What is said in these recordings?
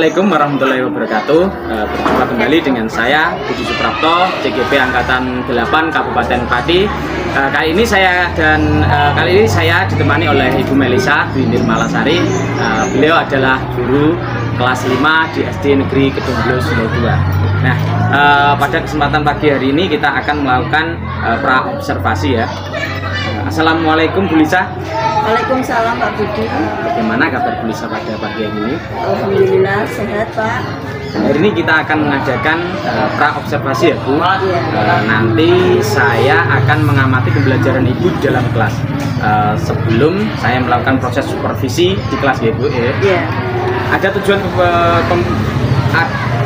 Assalamualaikum warahmatullahi wabarakatuh. Berjumpa kembali dengan saya Budi Suprapto, CGP Angkatan 8 Kabupaten Pati. Kali ini saya ditemani oleh Ibu Melisa Dwi Nirmalasari. Beliau adalah guru kelas 5 di SD Negeri Kedunglos 02. Nah, pada kesempatan pagi hari ini kita akan melakukan pra-observasi ya. Assalamualaikum Bu Lisa. Waalaikumsalam Pak Budi. Bagaimana kabar Bu Lisa pada pagi hari ini? Alhamdulillah sehat Pak. Hari ini kita akan mengadakan pra-observasi ya Bu. Nanti saya akan mengamati pembelajaran Ibu di dalam kelas. Sebelum saya melakukan proses supervisi di kelas ya Bu.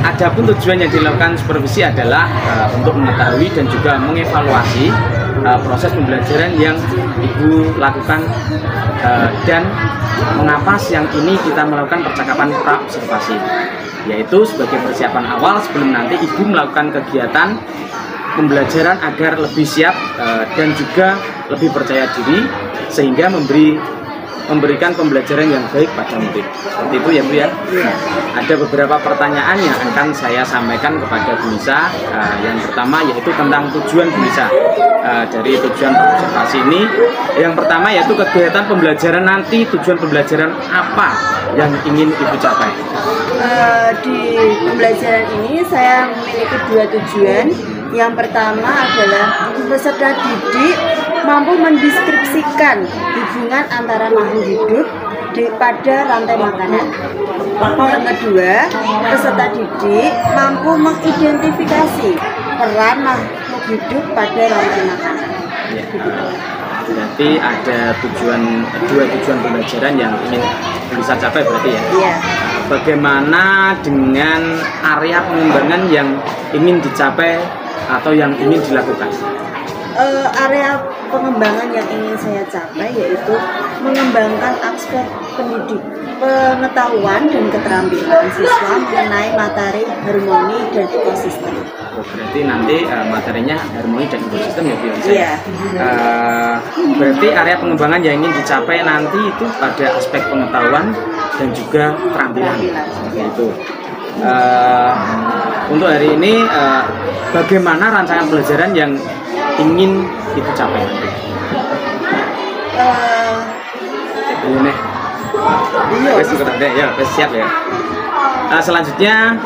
Adapun tujuan yang dilakukan supervisi adalah untuk mengetahui dan juga mengevaluasi proses pembelajaran yang Ibu lakukan dan mengapa siang ini kita melakukan percakapan pra-observasi, yaitu sebagai persiapan awal sebelum nanti Ibu melakukan kegiatan pembelajaran agar lebih siap dan juga lebih percaya diri sehingga memberikan pembelajaran yang baik pada murid. Seperti itu ya Bu ya. Ada beberapa pertanyaan yang akan saya sampaikan kepada Bu Lisa. Yang pertama yaitu tentang tujuan Bu Lisa dari tujuan observasi ini. Yang pertama yaitu kegiatan pembelajaran nanti, tujuan pembelajaran apa yang ingin Ibu capai? Di pembelajaran ini saya memiliki dua tujuan. Yang pertama adalah peserta didik mampu mendeskripsikan hubungan antara makhluk hidup pada rantai makanan. Yang kedua, peserta didik mampu mengidentifikasi peran makhluk hidup pada rantai makanan. Berarti ada dua tujuan pembelajaran yang ingin bisa capai berarti ya? Iya. Bagaimana dengan area pengembangan yang ingin dicapai atau yang ingin dilakukan? Area pengembangan yang ingin saya capai yaitu mengembangkan aspek pendidik, pengetahuan dan keterampilan siswa mengenai materi, harmoni, dan ekosistem. Berarti nanti materinya harmoni dan ekosistem ya Bu? Iya. Berarti area pengembangan yang ingin dicapai nanti itu pada aspek pengetahuan dan juga keterampilan. Seperti itu. Untuk hari ini bagaimana rancangan pelajaran yang ingin Ibu capai nanti? Ini siap ya. Selanjutnya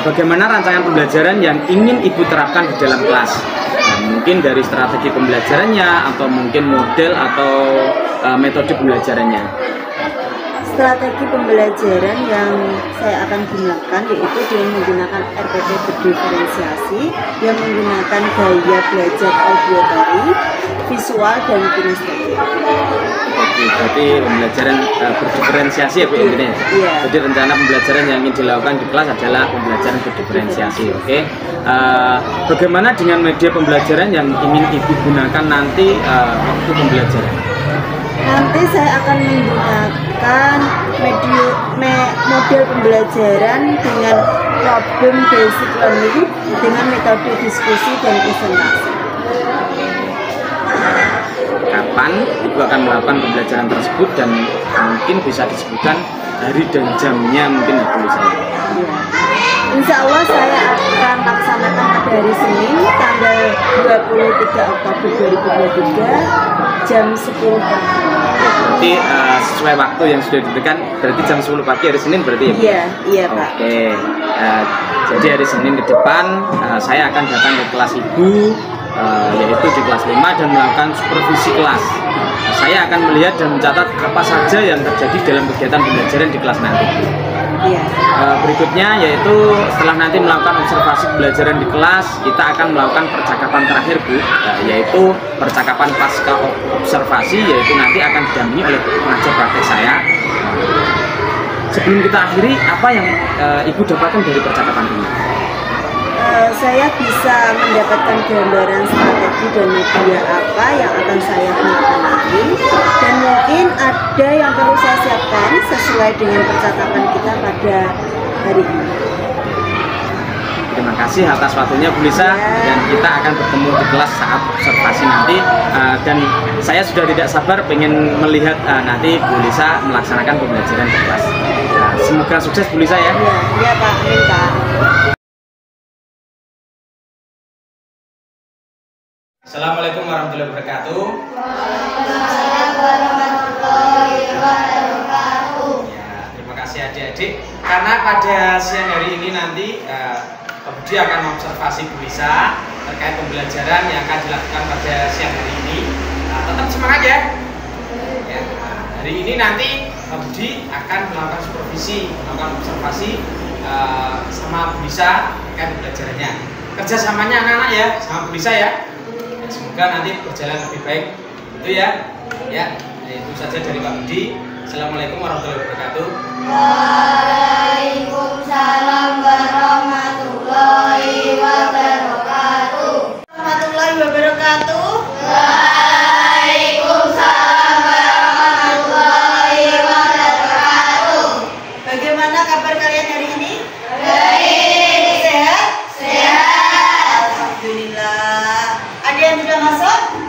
bagaimana rancangan pembelajaran yang ingin Ibu terapkan di dalam kelas? Mungkin dari strategi pembelajarannya atau mungkin model atau metode pembelajarannya. Strategi pembelajaran yang saya akan gunakan yaitu dengan menggunakan RPP berdiferensiasi yang menggunakan gaya belajar auditory, visual, dan kinestetik. Oke, berarti pembelajaran berdiferensiasi ya Bu intinya? Iya. Jadi rencana pembelajaran yang ingin dilakukan di kelas adalah pembelajaran berdiferensiasi. Oke. Bagaimana dengan media pembelajaran yang ingin Ibu gunakan nanti waktu pembelajaran? Nanti saya akan menggunakan model pembelajaran dengan problem basic learning dengan metode diskusi dan presentasi. Kapan Ibu akan melakukan pembelajaran tersebut dan mungkin bisa disebutkan hari dan jamnya mungkin ya Bu Lisa? Insya Allah saya akan laksanakan pada hari Senin tanggal 23 Oktober 2023 jam 10 pagi. Berarti sesuai waktu yang sudah diberikan, berarti jam 10 pagi hari Senin berarti ya Bu? Iya Pak. Oke, jadi hari Senin ke depan saya akan datang ke kelas Ibu, yaitu di kelas 5 dan melakukan supervisi kelas. Saya akan melihat dan mencatat apa saja yang terjadi dalam kegiatan pembelajaran di kelas nanti. Iya. Berikutnya yaitu setelah nanti melakukan observasi pembelajaran di kelas, kita akan melakukan percakapan terakhir Bu, yaitu percakapan pasca observasi, yaitu nanti akan didampingi oleh pengajar praktek saya. Sebelum kita akhiri, apa yang Ibu dapatkan dari percakapan ini? Saya bisa mendapatkan gambaran strategi dan media apa yang akan saya gunakan nanti, dan mungkin ada yang perlu saya siapkan sesuai dengan percakapan kita pada hari ini. Terima kasih atas waktunya Bu Lisa, dan kita akan bertemu di kelas saat observasi nanti. Dan saya sudah tidak sabar pengen melihat nanti Bu Lisa melaksanakan pembelajaran di kelas. Semoga sukses Bu Lisa ya. Iya Pak, amin Pak. Assalamualaikum warahmatullahi wabarakatuh. Waalaikumsalam warahmatullahi wabarakatuh. Ya, terima kasih adik-adik. Karena pada siang hari ini nanti Pak Budi akan mengobservasi Bu Lisa terkait pembelajaran yang akan dilakukan pada siang hari ini. Nah, tetap semangat ya. Ya, hari ini nanti Pak Budi akan melakukan supervisi, melakukan observasi sama Bu Lisa terkait pembelajarannya. Kerjasamanya anak-anak ya, sama Bu Lisa ya. Semoga nanti berjalan lebih baik. Itu ya. Ya, itu saja dari Pak Budi. Assalamualaikum warahmatullahi wabarakatuh. Waalaikumsalam warahmatullahi wabarakatuh. Warahmatullahi wabarakatuh. Waalaikumsalam warahmatullahi wabarakatuh. Bagaimana kabar kalian hari ini? Baik. Sehat? Sehat. Alhamdulillah. Ada yang sudah masuk?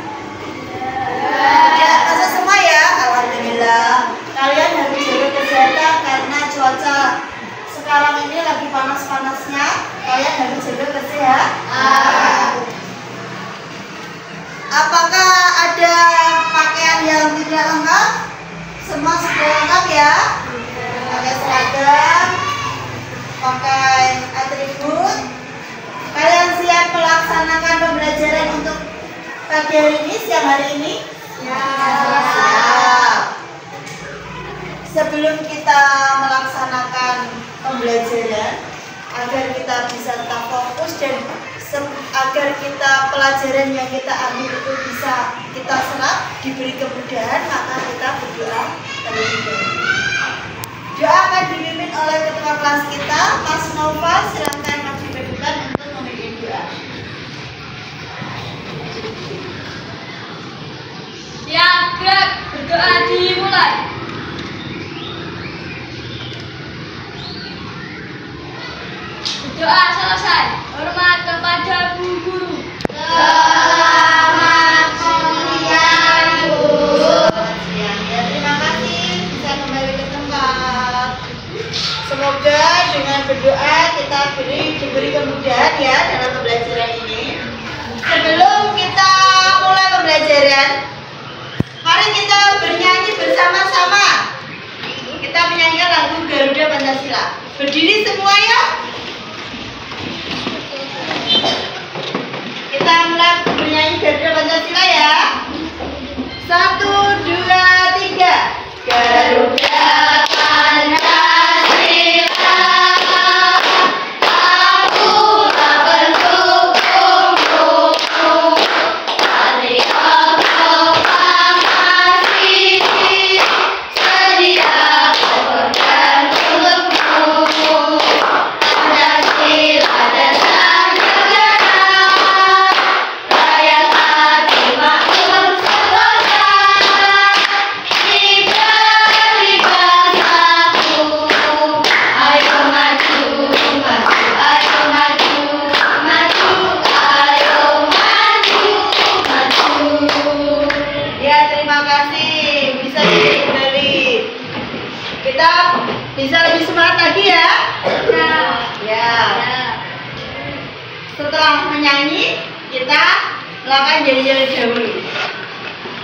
Ya, masuk semua ya. Alhamdulillah. Kalian harus jaga kesehatan karena cuaca sekarang ini lagi panas-panasnya. Kalian harus jaga kesehatan. Apakah ada pakaian yang tidak lengkap? Semua sudah lengkap ya? Pakai seragam, pakai atribut. Kalian siap melaksanakan pembelajaran untuk pagi hari ini, siang hari ini? Siap. Sebelum kita melaksanakan pembelajaran, agar kita bisa tetap fokus dan agar kita pelajaran yang kita ambil itu bisa kita serap, diberi kemudahan, maka kita berdoa terlebih dahulu. Doa akan dipimpin oleh ketua kelas kita, Mas Nova. Silakan maju ke depan untuk memimpin doa. Ya, gerak, berdoa dimulai. Berdoa selesai. Hormat kepada Bu Guru. Selamat siang, Bu. Ya, terima kasih bisa kembali ke tempat. Semoga dengan berdoa kita diberi kemudahan ya dalam pembelajaran ini. Sebelum kita mulai pembelajaran, mari kita bernyanyi bersama-sama. Kita menyanyikan lagu Garuda Pancasila. Berdiri semua ya. Kita mulai bernyanyi Garuda Pancasila ya. 1, 2, 3. Garuda Pancasila. Bisa lebih semangat lagi ya? Ya. Setelah menyanyi, kita melakukan jari-jari dahulu.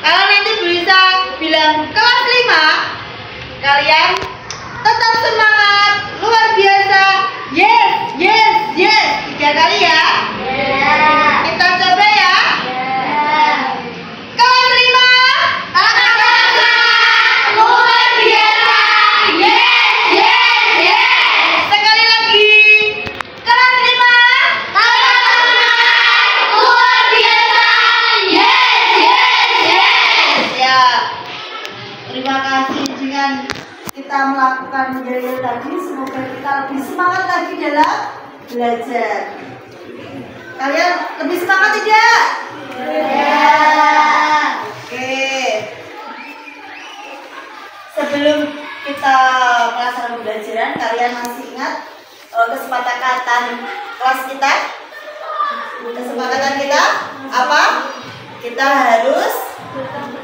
Kalau nanti bisa bilang kelas 5, kalian tetap semangat, luar biasa. Yes, yes, yes. 3 kali ya. Kita coba ya. Kelas 5. Terima kasih dengan kita melakukan menjadi tadi, semoga kita lebih semangat lagi dalam belajar. Kalian lebih semangat tidak? Ya. Oke. Sebelum kita melaksanakan pembelajaran, kalian masih ingat kesepakatan kelas kita? Kesepakatan kita apa? Kita harus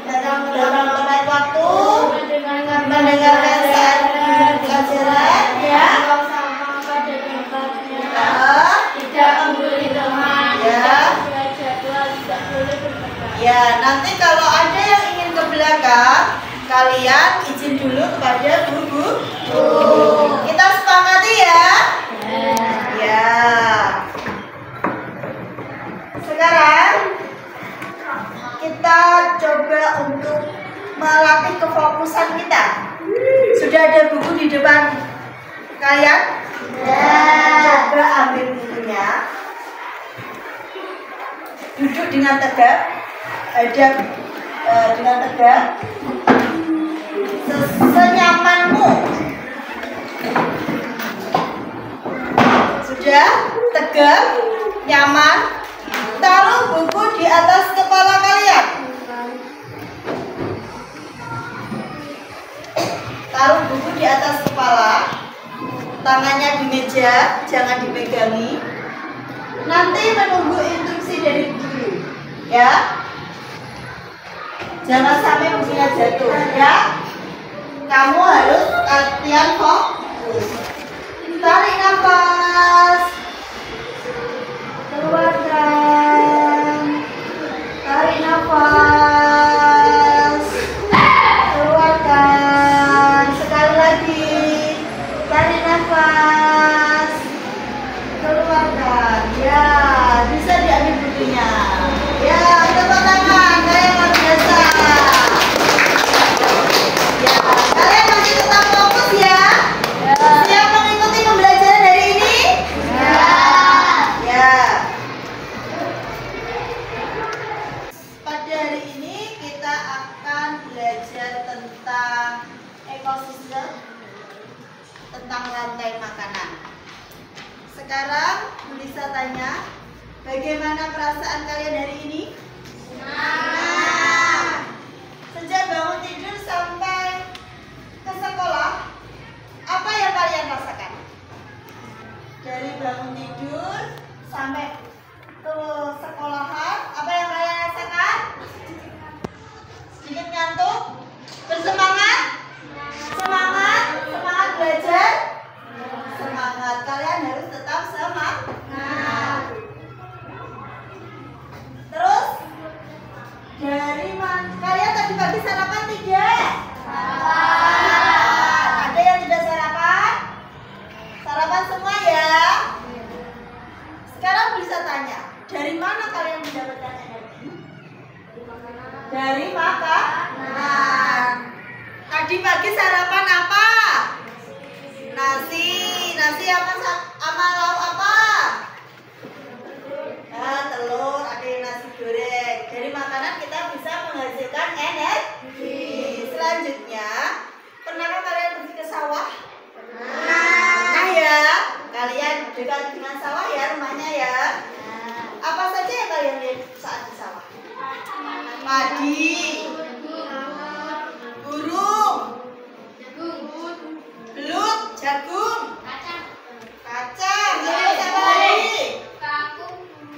dalam tepat waktu mendengarkan saat pelajaran Ya, nanti kalau ada yang ingin ke belakang, kalian izin dulu kepada Bu. Kita sepakati ya. Ya. Sekarang kita coba untuk melatih kefokusan kita. Sudah ada buku di depan kalian? Coba ambil bukunya. Duduk dengan tegak, hadap dengan tegak, senyamanmu. Sudah tegak, nyaman. Taruh buku di atas kepala kalian. Taruh buku di atas kepala, tangannya di meja, jangan dipegangi. Nanti menunggu instruksi dari guru, ya. Jangan sampai bukunya jatuh, ya. Kamu harus latihan fokus. Tarik nafas, keluarkan. Tarik nafas, keluarkan. Sekali lagi, tarik nafas, keluarkan. Ya, bisa diambil bukunya. Ya, tepuk tangan, kalian luar biasa. Ya, kalian masih tetap fokus ya. Siap mengikuti pembelajaran hari ini? Ya. Pada hari ini kita akan belajar tentang ekosistem, tentang rantai makanan. Sekarang Bu Lisa tanya, bagaimana perasaan kalian hari ini? Sejak bangun tidur sampai ke sekolah, apa yang kalian rasakan? Dari bangun tidur sampai ke sekolahan, apa yang kalian rasakan? Sedikit ngantuk? Bersemangat? Semangat? Semangat belajar? Semangat. Kalian harus tetap semangat. Terus dari mana? Kalian tadi pagi sarapan tidak? Ada yang tidak sarapan? Sarapan semua ya. Sekarang bisa tanya, dari mana kalian mendapatkan energi? Dari makanan. Tadi pagi sarapan apa? Nasi. Nasi sama lauk apa? Telur, ada yang nasi goreng. Dari makanan kita bisa menghasilkan energi. Selanjutnya, pernahkah kalian pergi ke sawah? Nah ya, kalian dekat dengan sawah ya rumahnya ya. Apa saja yang kalian lihat saat di sawah? Padi, burung, belut, jagung, kacang, terus apa lagi?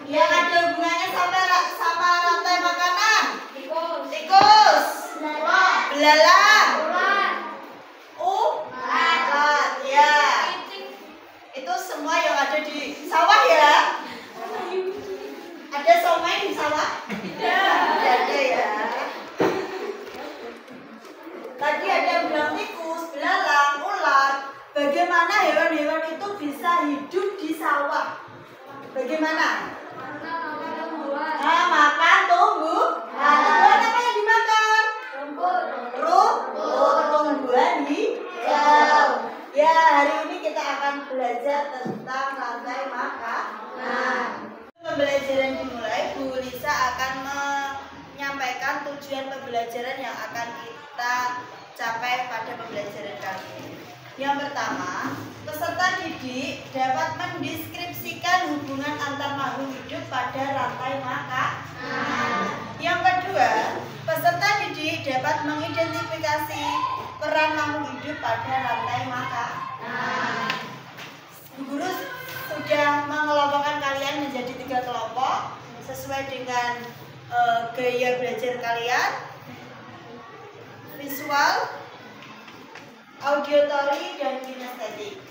Yang ada hubungannya sama rantai makanan? Tikus, belalang, ulat, ya. Itu semua yang ada di sawah ya. Ada somai di sawah? Tidak ada ya. Tadi ada yang bilang tikus, belalang, ulat. Bagaimana hewan-hewan itu bisa hidup di sawah? Bagaimana? Makan tumbuhan. Tumbuhan apa yang dimakan? Rumput. Tumbuhan hijau. Ya, hari ini kita akan belajar tentang rantai makanan. Pembelajaran dimulai, Bu Lisa akan menyampaikan tujuan pembelajaran yang akan kita capai pada pembelajaran kali ini. Yang pertama, peserta didik dapat mendeskripsikan hubungan antar makhluk hidup pada rantai makanan. Yang kedua, peserta didik dapat mengidentifikasi peran makhluk hidup pada rantai makanan. Guru sudah mengelompokkan kalian menjadi 3 kelompok sesuai dengan gaya belajar kalian: visual, auditory, dan kinestetik.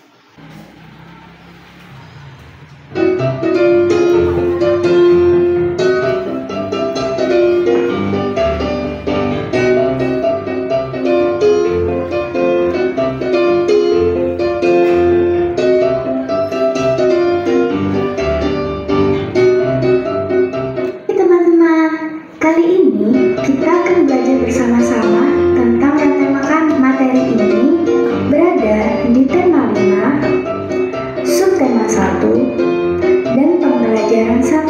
pembelajaran 1.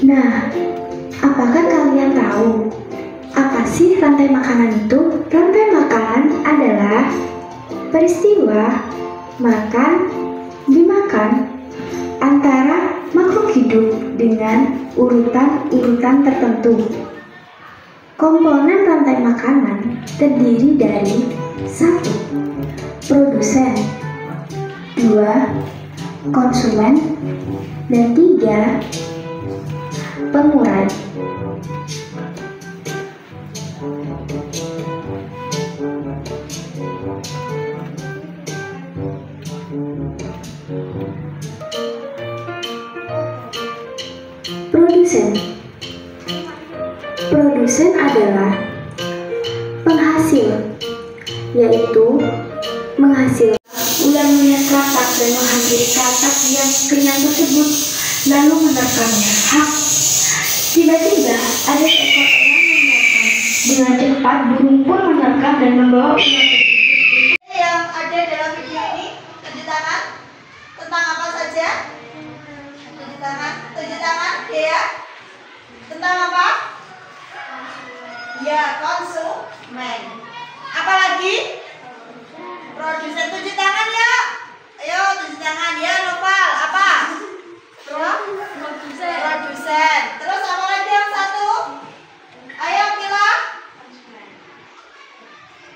Nah, apakah kalian tahu apa sih rantai makanan itu? Rantai makanan adalah peristiwa makan, dimakan antara makhluk hidup dengan urutan-urutan tertentu. Komponen rantai makanan terdiri dari 1. Produsen, 2. Konsumen, dan 3. Pengurai. Produsen adalah penghasil, yaitu menghasilkan ular-ular katak dan menghampiri katak yang kenyang tersebut, lalu menekannya. Tiba-tiba ada seekor elang menerkam. Dengan cepat burung pun menerkam dan membawa ular tersebut. Yang ada dalam video ini, tunjuk tangan. Tentang apa saja? Tunjuk tangan, ya. Tentang apa? Ya, konsumen. Apalagi? Produsen. Tunjuk tangan ya. Ayo, tunjuk tangan ya, Noval. Apa? Produsen. Terus apa lagi yang satu? Ayo, Kila.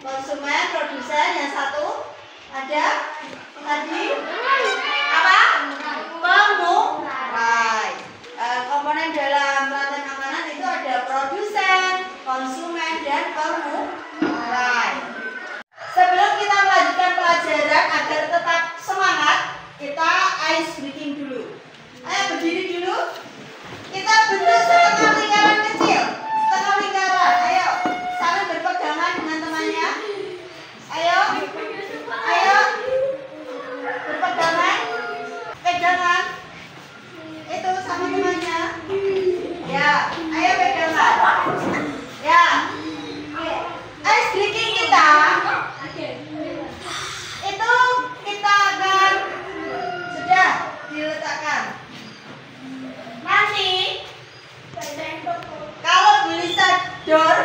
Konsumen, produsen. Yang satu ada tadi apa? Pengurai. Komponen dalam rantai makanan itu ada produsen, konsumen, dan pengurai. Sebelum kita melanjutkan pelajaran agar tetap semangat, kita ice breaking dulu. Ayo berdiri dulu. Kita bentuk setengah lingkaran kecil. Setengah lingkaran. Ayo saling berpegangan dengan temannya. Ayo berpegangan. Pegangan. Itu sama temannya. Ya, ayo pegangan. Ya. Ice breaking kita itu kita akan sudah diletakkan. Nanti kalau bulisador,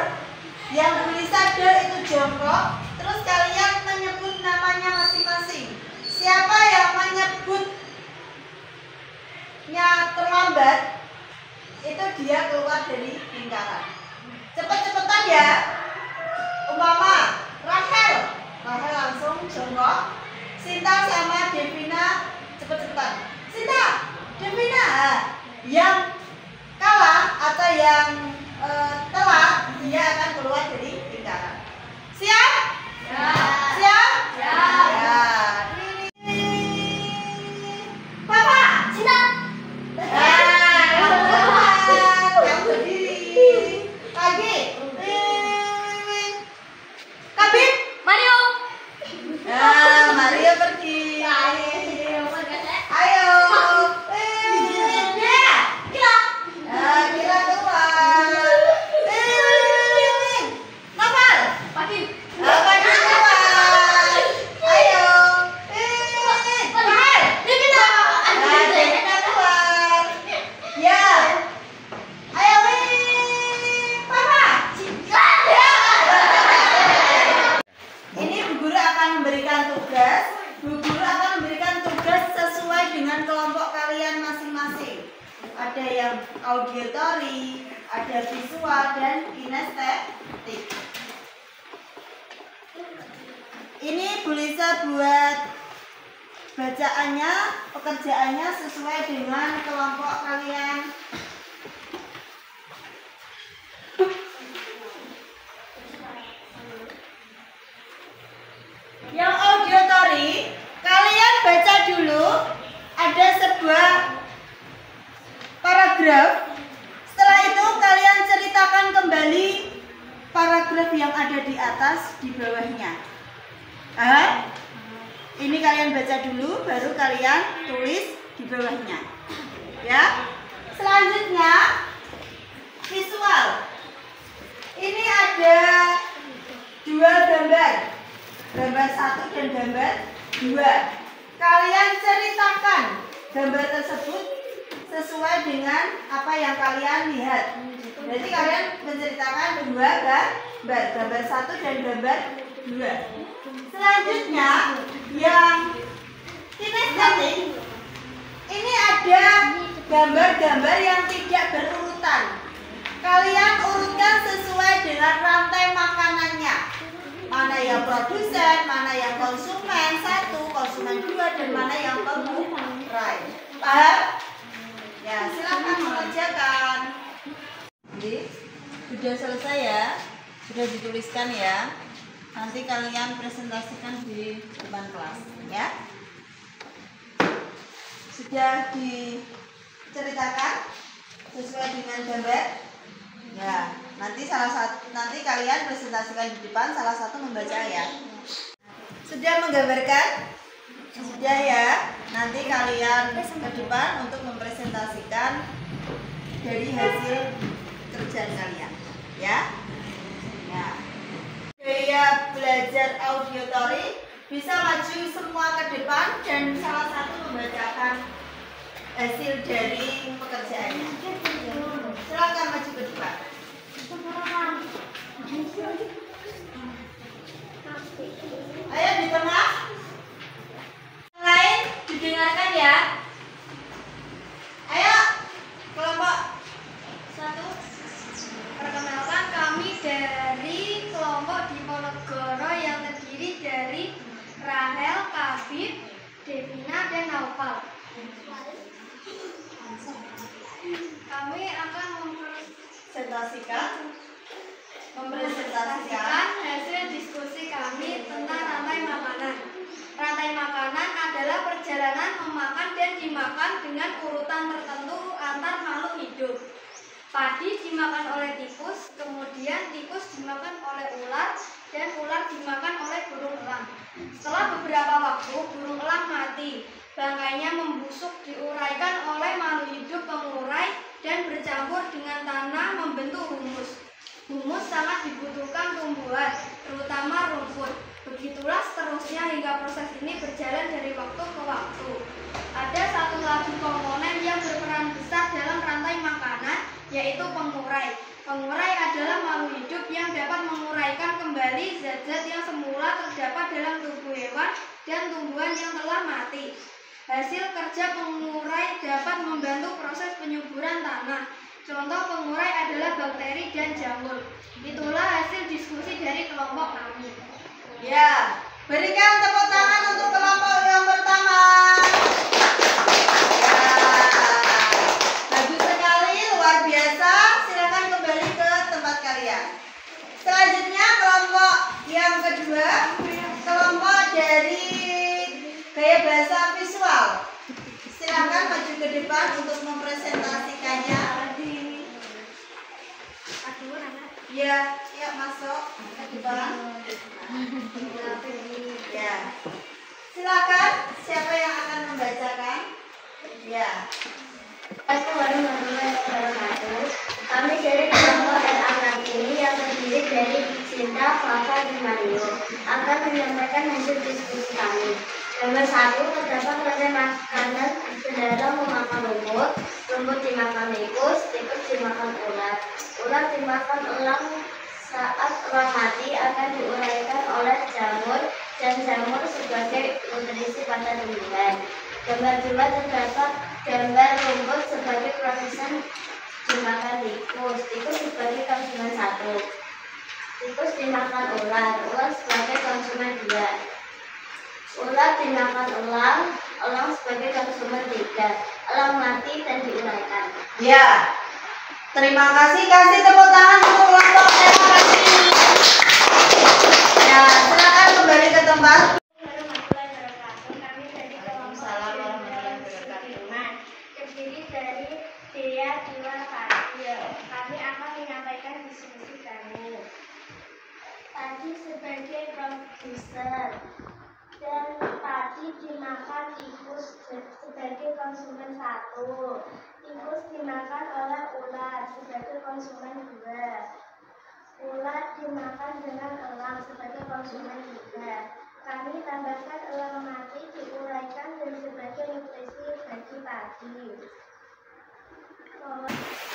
yang bulisador itu jongkok, terus kalian menyebut namanya masing-masing. Siapa yang menyebutnya terlambat, itu dia keluar dari lingkaran. Cepet-cepetan ya. Umpama Rahel langsung jongkok. Sinta sama Devina cepet-cepetan. Sinta, Devina. Yang kalah atau yang telat, dia akan keluar dari lingkaran. Siap? Ya. Siap? Ya. Ya. Papa, Sinta. Kamu berdiri. Pagi. Kabin. Mario. Mario pergi. Ayo. Kira keluar. Novel. Pagi keluar. Ayo. Novel. Devina keluar. Ya. Ayo. Papa. Ini Bu Guru akan memberikan tugas. Bu Guru akan memberikan tugas sesuai dengan kelompok kalian masing-masing. Ada yang auditory, ada visual, dan kinestetik. Ini Bu Lisa buat bacaannya, pekerjaannya sesuai dengan kelompok kalian. Yang auditory, kalian baca dulu, ada sebuah paragraf. Setelah itu kalian ceritakan kembali paragraf yang ada di atas, di bawahnya. Ini kalian baca dulu, baru kalian tulis di bawahnya. Ya. Selanjutnya visual. Ini ada dua gambar. gambar 1 dan gambar 2. Kalian ceritakan gambar tersebut sesuai dengan apa yang kalian lihat. Jadi kalian menceritakan 2 gambar 1 dan gambar 2. Selanjutnya yang kinestetik, ini ada gambar-gambar yang tidak berurutan. Kalian urutkan sesuai dengan rantai makanannya. Mana yang produsen, mana yang konsumen 1, konsumen 2, dan mana yang pengurai. Paham? Ya, silakan mengerjakan. Jadi, sudah selesai ya? Sudah dituliskan ya? Nanti kalian presentasikan di depan kelas, ya? Sudah diceritakan sesuai dengan gambar? Ya, nanti kalian presentasikan di depan, salah satu membaca ya. Sudah menggambarkan? Sudah ya. Nanti kalian ke depan untuk mempresentasikan dari hasil kerjaan kalian, ya. Ya. Gaya belajar auditory bisa maju semua ke depan dan salah satu membacakan hasil dari pekerjaannya. Silakan maju ke depan. Ayo di tengah. Yang lain didengarkan ya. Ayo kelompok 1. Perkenalkan, kami dari kelompok Diponegoro yang terdiri dari Rahel, Kabib, Devina, dan Naufal. Kami akan mempresentasikan hasil diskusi kami tentang rantai makanan. Rantai makanan adalah perjalanan memakan dan dimakan dengan urutan tertentu antar makhluk hidup. Padi dimakan oleh tikus, kemudian tikus dimakan oleh ular, dan ular dimakan oleh burung elang. Setelah beberapa waktu, burung elang mati. Bangkainya membusuk, diuraikan oleh makhluk hidup pengurai, dan bercampur dengan tanah membentuk humus. Humus sangat dibutuhkan tumbuhan, terutama rumput. Begitulah seterusnya hingga proses ini berjalan dari waktu ke waktu. Ada satu lagi komponen yang berperan besar dalam rantai makanan, yaitu pengurai. Pengurai adalah makhluk hidup yang dapat menguraikan kembali zat-zat yang semula terdapat dalam tubuh hewan dan tumbuhan yang telah mati. Hasil kerja pengurai dapat membantu proses penyuburan tanah. Contoh pengurai adalah bakteri dan jamur. Itulah hasil diskusi dari kelompok kami. Ya, berikan tepuk tangan untuk kelompok yang pertama. Ya, bagus sekali, luar biasa. Silakan kembali ke tempat kalian. Selanjutnya kelompok yang kedua, kelompok dari gaya bahasa visual. Silakan maju ke depan untuk mempresentasikannya. Ya, ya masuk ke depan. Ya, silakan. Siapa yang akan membacakan? Ya. Assalamualaikum warahmatullahi wabarakatuh. Kami dari kelompok anak ini yang terdiri dari Cinta, Papa, dan Mario akan menyampaikan hasil diskusi kami. Nomor 1, terdapat rantai makanan cenderung memakan rumput, rumput dimakan tikus dimakan ular, ular dimakan elang. Saat elang mati akan diuraikan oleh jamur dan jamur sebagai nutrisi pada tumbuhan. Gambar 2 terdapat gambar rumput sebagai produsen dimakan tikus sebagai konsumen 1. Tikus dimakan ular sebagai konsumen 2. Ular dimakan elang sebagai konsumen 3. Elang mati dan diuraikan. Ya. Terima kasih. Kasih tepuk tangan untuk kelompok terima kasih. Ya, silakan kembali ke tempat. Terdiri dari Dea, Dila, Fadil. Kami akan menyampaikan diskusi kami. Tadi sebagai produser dan tadi dimakan tikus sebagai konsumen 1. Tikus dimakan oleh ular sebagai konsumen 2. Ular dimakan dengan elang sebagai konsumen 3. kami tambahkan ulang mati, diuraikan dan sebagai nutrisi bagi padi.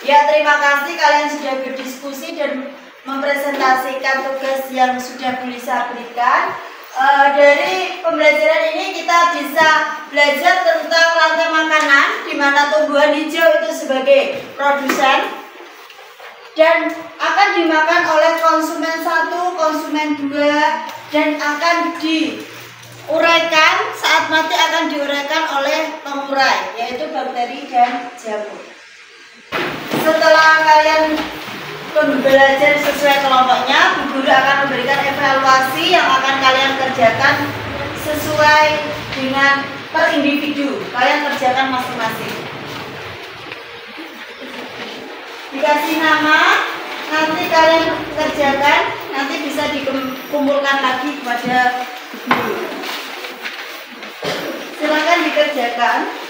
Ya, terima kasih kalian sudah berdiskusi dan mempresentasikan tugas yang sudah Bulisa berikan. Dari pembelajaran ini kita bisa belajar tentang rantai makanan, di mana tumbuhan hijau itu sebagai produsen dan akan dimakan oleh konsumen 1, konsumen 2, dan akan diuraikan, saat mati akan diuraikan oleh pengurai, yaitu bakteri dan jamur. Setelah kalian belajar sesuai kelompoknya, Bu Guru akan memberikan evaluasi yang akan kalian kerjakan sesuai dengan per individu. Kalian kerjakan masing-masing. Dikasih nama, nanti kalian kerjakan, nanti bisa dikumpulkan lagi kepada Bu Guru. Silakan dikerjakan.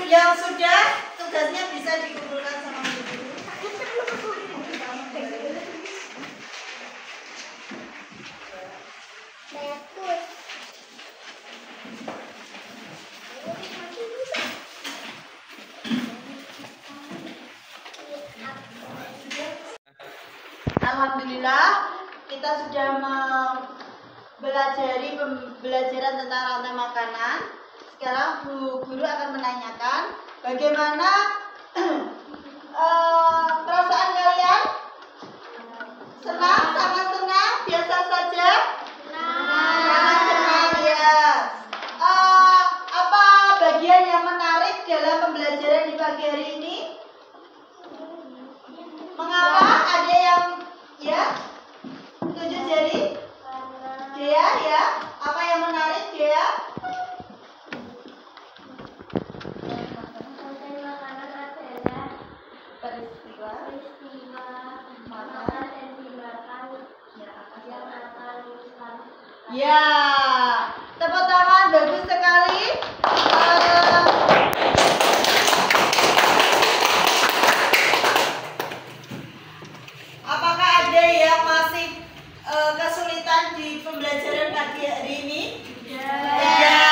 Yang sudah tugasnya bisa dikumpulkan sama Bu Guru. Alhamdulillah kita sudah mempelajari pembelajaran tentang rantai makanan. Sekarang Bu Guru akan menanyakan bagaimana perasaan kalian? Senang, sangat senang, biasa saja? Sangat senang ya. Apa bagian yang menarik dalam pembelajaran di pagi hari ini? Mengapa? Ada yang ya? Tunjuk jari? Dea ya? Apa yang menarik Dea? Ya, tepuk tangan, bagus sekali. Apakah ada yang masih kesulitan di pembelajaran pagi hari ini? Ya.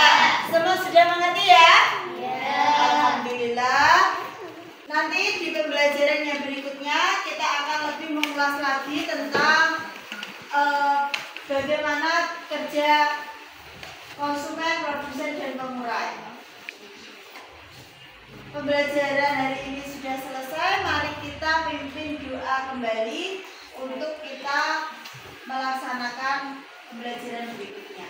Semua sudah mengerti ya? Alhamdulillah. Nanti di pembelajaran yang berikutnya kita akan lebih mengulas lagi tentang bagaimana kerja konsumen, produsen, dan pengurai. Pembelajaran hari ini sudah selesai. Mari kita pimpin doa kembali untuk kita melaksanakan pembelajaran berikutnya.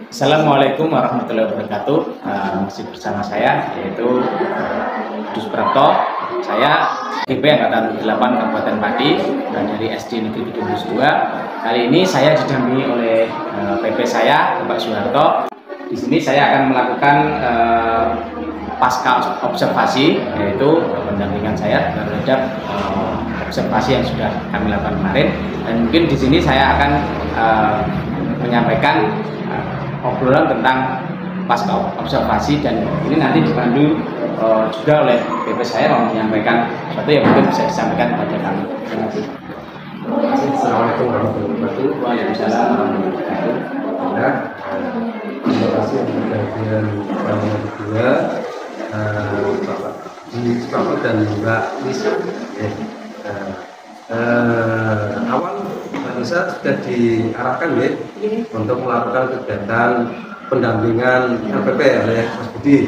Assalamualaikum warahmatullahi wabarakatuh. Masih bersama saya yaitu Dus Prapto. Saya PP Angkatan 8 Kabupaten Pati dari SD Negeri Kidul 2. Kali ini saya didampingi oleh PP saya, Bapak Soeharto. Di sini saya akan melakukan pasca observasi, yaitu pendampingan saya terhadap observasi yang sudah kami lakukan kemarin. Dan mungkin di sini saya akan menyampaikan obrolan tentang pasca observasi, dan ini nanti dipandu juga oleh PP saya yang menyampaikan sesuatu yang mungkin bisa disampaikan kepada kami. Terima kasih. Assalamualaikum warahmatullahi wabarakatuh. Waalaikumsalam warahmatullahi wabarakatuh. Terima kasih atas kehadiran yang kedua Bapak Soeharto dan Mbak Lisa. Awal Mbak Lisa sudah diarahkan ya untuk melakukan kegiatan pendampingan LPP oleh Mas Budi,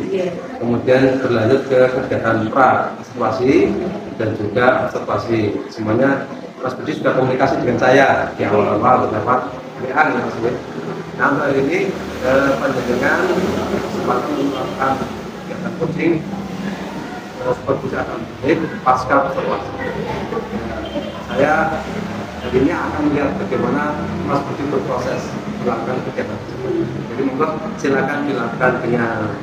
kemudian berlanjut ke kegiatan pra observasi dan juga observasi. Semuanya Mas Budi sudah komunikasi dengan saya di awal-awal lewat WA ya Mas Budi. Nah, hari ini penjaringan kesempatan melakukan kegiatan coaching perpustakaan pasca observasi. Saya hari ini akan melihat bagaimana Mas Budi berproses melakukan kegiatan tersebut. Jadi monggo silakan dilakukan dengan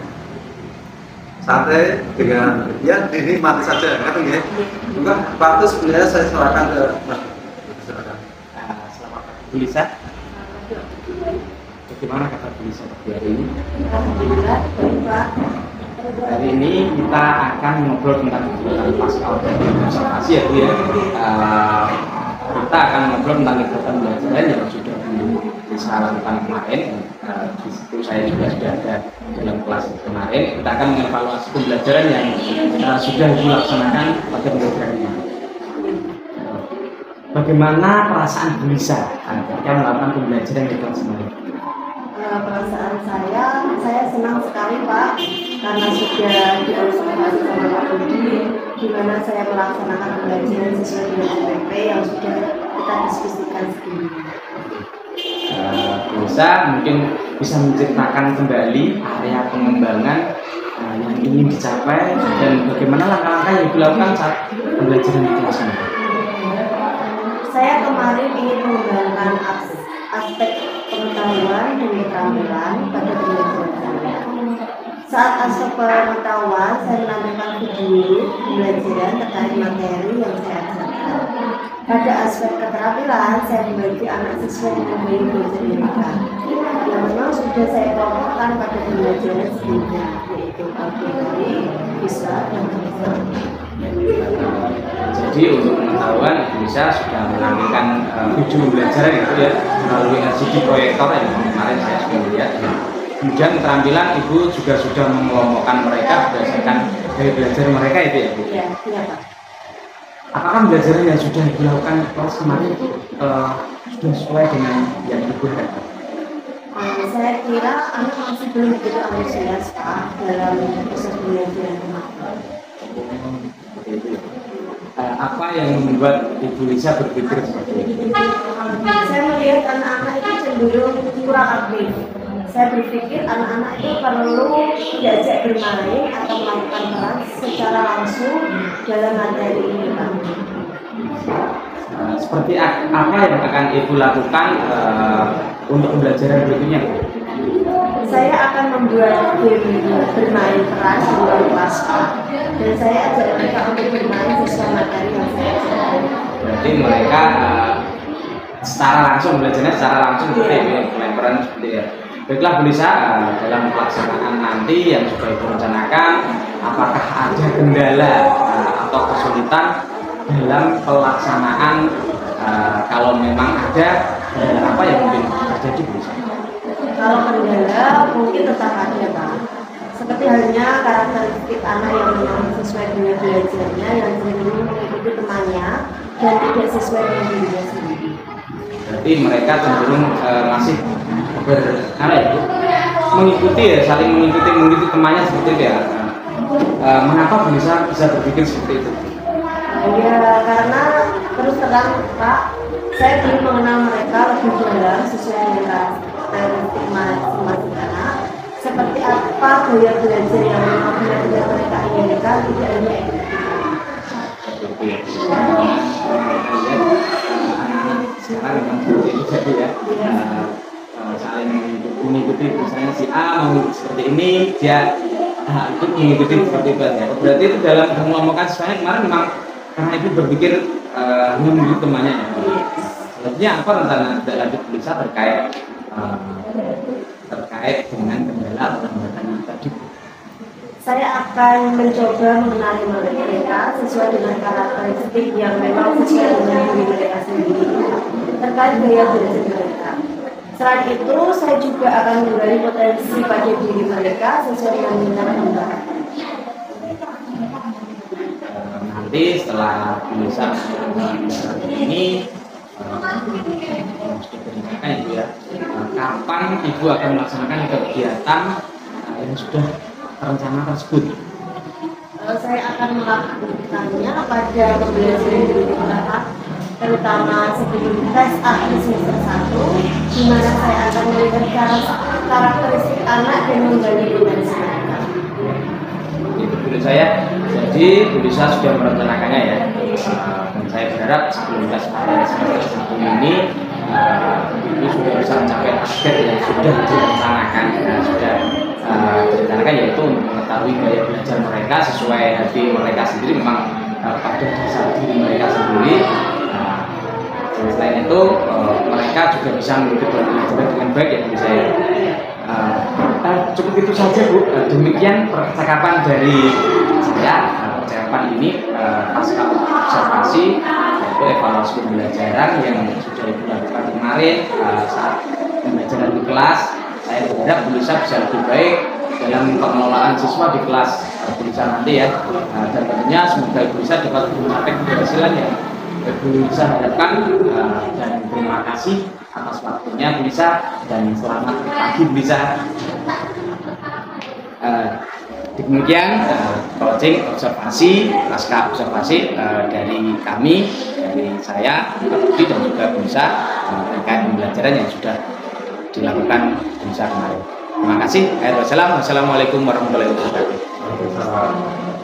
santai dengan ya dinikmati saja kan ya. Juga waktu sebenarnya saya serahkan ke Mas. Silakan. Selamat pagi Bu Lisa. Bagaimana kabar Bu Lisa hari ini? Alhamdulillah, baik Pak. Hari ini kita akan ngobrol tentang kegiatan pasca observasi ya Bu ya. Kita akan ngobrol tentang kegiatan pembelajaran yang sudah disarankan kemarin. Di situ saya juga sudah ada dalam kelas kemarin. Kita akan mengevaluasi pembelajaran yang sudah dilaksanakan pada pembelajaran ini. Bagaimana perasaan Bu Lisa ketika melakukan pembelajaran di kelas kemarin? Perasaan saya senang sekali Pak, karena sudah diobservasi sama Pak Budi, di mana saya melaksanakan pembelajaran sesuai dengan SPP yang sudah kita diskusikan sebelumnya. Bisa mungkin bisa menceritakan kembali area pengembangan yang ingin dicapai dan bagaimana langkah-langkah yang dilakukan saat pembelajaran di kelas ini. Saya kemarin ingin mengembangkan aspek pengetahuan dan keterampilan pada pembelajaran saya. Saat aspek pengetahuan, saya menampilkan video pembelajaran terkait materi yang saya ajarkan. Pada aspek keterampilan, saya membagi anak siswa dengan gaya belajar mereka yang memang sudah saya kelompokkan pada pembelajaran sebelumnya, yaitu auditory, visual, dan tulisan. Jadi untuk pengetahuan bisa sudah menampilkan video pembelajaran itu ya melalui LCD proyektor yang kemarin saya sudah lihat. Kemudian keterampilan Ibu juga sudah mengelompokkan mereka berdasarkan gaya belajar mereka itu ya Bu? Iya, iya Pak. Apakah pembelajaran yang sudah dilakukan kelas kemarin sudah sesuai dengan yang Ibu harapkan? Saya kira anak masih belum begitu antusias Pak dalam proses pembelajaran kemarin. Apa yang membuat Ibu Lisa berpikir seperti itu? Saya melihat anak-anak itu cenderung kurang aktif. Saya berpikir anak-anak itu perlu diajak bermain atau melakukan peran secara langsung dalam materi ini Pak. Seperti apa yang akan Ibu lakukan untuk pembelajaran berikutnya? Saya akan membuat game bermain peran di luar kelas Pak, dan saya ajak mereka untuk bermain sesuai materi yang saya ajarkan. Berarti mereka secara langsung belajarnya secara langsung seperti itu, bermain peran seperti itu. Baiklah Bu Lisa, dalam pelaksanaan nanti yang sudah Ibu rencanakan, apakah ada kendala atau kesulitan dalam pelaksanaan? Kalau memang ada, apa yang mungkin terjadi Bu Lisa? Kalau kendala mungkin tetap ada Pak. Seperti halnya karakteristik anak yang memang sesuai dengan belajarnya yang cenderung mengikuti temannya dan tidak sesuai dengan dirinya sendiri. Berarti mereka cenderung masih mengikuti ya, saling mengikuti temannya seperti itu ya. Mengapa bisa berpikir seperti itu? Ya karena terus terang Pak, saya ingin mengenal mereka lebih dalam sesuai dengan karakteristik masing-masing anak. Seperti apa gaya belajar yang memang benar-benar mereka inginkan, tidak hanya sekarang memang seperti itu jadi ya, saling mengikuti, misalnya si A mau seperti ini, dia ikut mengikuti seperti itu ya. Berarti itu dalam mengelompokkan siswanya kemarin memang karena Ibu berpikir mengikuti temannya ya. Selanjutnya apa rencana tidak lanjut bisa terkait dengan kendala atau hambatan tadi? Saya akan mencoba mengenali mereka sesuai dengan karakteristik yang memang sesuai dengan diri mereka sendiri terkait gaya belajar mereka. Selain itu, saya juga akan menggali potensi pada diri mereka sesuai dengan minat dan bakat. Nanti setelah bisa ini diberitakan Ibu ya, kapan Ibu akan melaksanakan kegiatan yang sudah rencana tersebut? Saya akan melakukannya pada pembelajaran berikutnya, terutama sebelum tes akhir semester 1, di mana saya akan melihat karakteristik anak dan menggali potensi mereka. Itu menurut saya. Jadi Bu Lisa sudah merencanakannya ya, dan saya berharap sebelum tes akhir semester 1 ini Ibu sudah bisa mencapai target yang sudah direncanakan dan sudah direncanakan yaitu untuk mengetahui gaya belajar mereka sesuai hati mereka sendiri, memang pada dasar diri mereka sendiri. Selain itu mereka juga bisa mengikuti pembelajaran dengan baik ya bagi saya. Cukup itu saja Bu. Demikian percakapan dari saya. Percakapan ini pasca observasi yaitu evaluasi pembelajaran yang sudah Ibu lakukan kemarin saat pembelajaran di kelas. Saya berharap Bu Lisa bisa lebih baik dalam pengelolaan siswa di kelas Bu Lisa nanti ya. Dan tentunya semoga Ibu Lisa dapat mencapai keberhasilan yang Ibu Lisa harapkan. Dan terima kasih atas waktunya Bu Lisa, dan selamat pagi Bu Lisa. Demikian coaching observasi pasca observasi dari kami, dari saya Pak Budi dan juga Bu Lisa terkait pembelajaran yang sudah dilakukan Bu Lisa kemarin. Terima kasih. Wassalamualaikum warahmatullahi wabarakatuh.